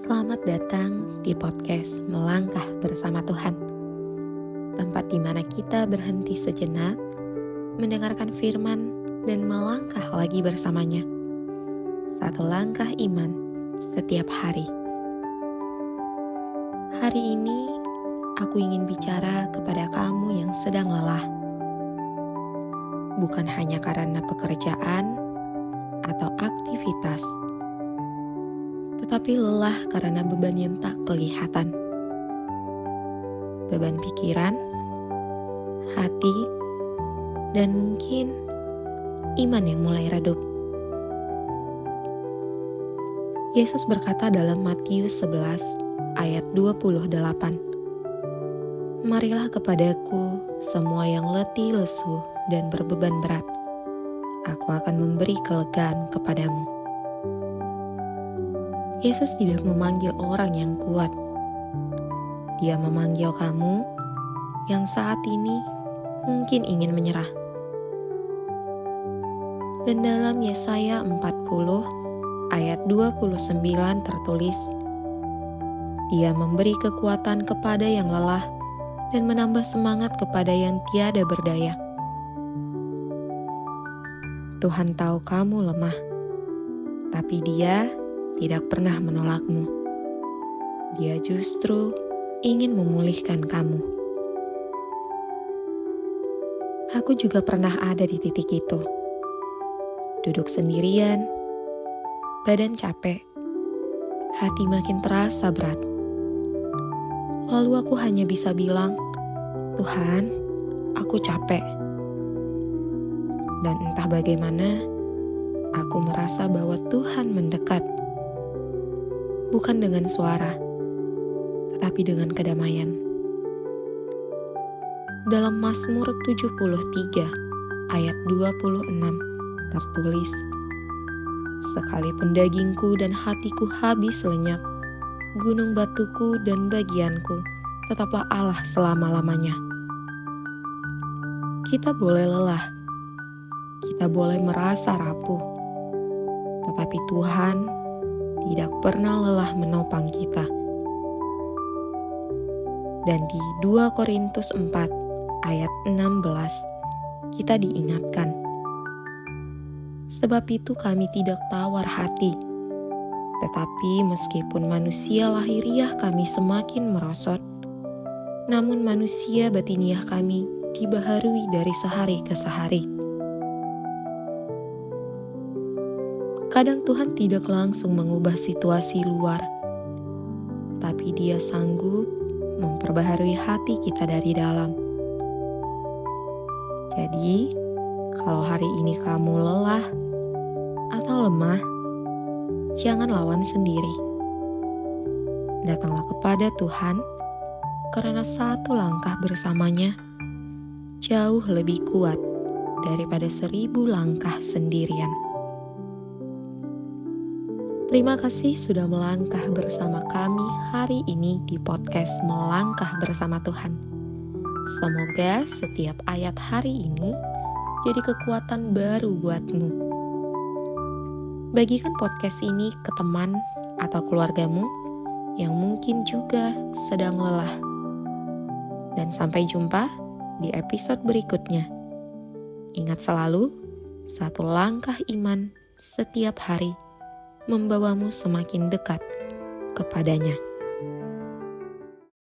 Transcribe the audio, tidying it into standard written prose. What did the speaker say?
Selamat datang di podcast Melangkah Bersama Tuhan, tempat di mana kita berhenti sejenak, mendengarkan firman dan melangkah lagi bersamanya. Satu langkah iman setiap hari. Hari ini aku ingin bicara kepada kamu yang sedang lelah. Bukan hanya karena pekerjaan atau aktivitas, tetapi lelah karena beban yang tak kelihatan. Beban pikiran, hati, dan mungkin iman yang mulai redup. Yesus berkata dalam Matius 11 ayat 28, "Marilah kepadaku semua yang letih lesu dan berbeban berat. Aku akan memberi kelegaan kepadamu." Yesus tidak memanggil orang yang kuat. Dia memanggil kamu yang saat ini mungkin ingin menyerah. Dan dalam Yesaya 40 ayat 29 tertulis, Dia memberi kekuatan kepada yang lelah dan menambah semangat kepada yang tiada berdaya. Tuhan tahu kamu lemah, tapi Dia tidak pernah menolakmu. Dia justru ingin memulihkan kamu. Aku juga pernah ada di titik itu. Duduk sendirian, badan capek, hati makin terasa berat. Lalu aku hanya bisa bilang, "Tuhan, aku capek." Dan entah bagaimana, aku merasa bahwa Tuhan mendekat. Bukan dengan suara, tetapi dengan kedamaian. Dalam Mazmur 73 ayat 26 tertulis, "Sekalipun dagingku dan hatiku habis lenyap, gunung batuku dan bagianku, tetaplah Allah selama-lamanya." Kita boleh lelah, kita boleh merasa rapuh, tetapi Tuhan tidak pernah lelah menopang kita. Dan di 2 Korintus 4 ayat 16 kita diingatkan, "Sebab itu kami tidak tawar hati, tetapi meskipun manusia lahiriah kami semakin merosot, namun manusia batiniah kami dibaharui dari sehari ke sehari." Kadang Tuhan tidak langsung mengubah situasi luar, tapi Dia sanggup memperbaharui hati kita dari dalam. Jadi, kalau hari ini kamu lelah atau lemah, jangan lawan sendiri. Datanglah kepada Tuhan, karena satu langkah bersamanya jauh lebih kuat daripada 1000 langkah sendirian. Terima kasih sudah melangkah bersama kami hari ini di podcast Melangkah Bersama Tuhan. Semoga setiap ayat hari ini jadi kekuatan baru buatmu. Bagikan podcast ini ke teman atau keluargamu yang mungkin juga sedang lelah. Dan sampai jumpa di episode berikutnya. Ingat selalu, satu langkah iman setiap hari membawamu semakin dekat kepadanya.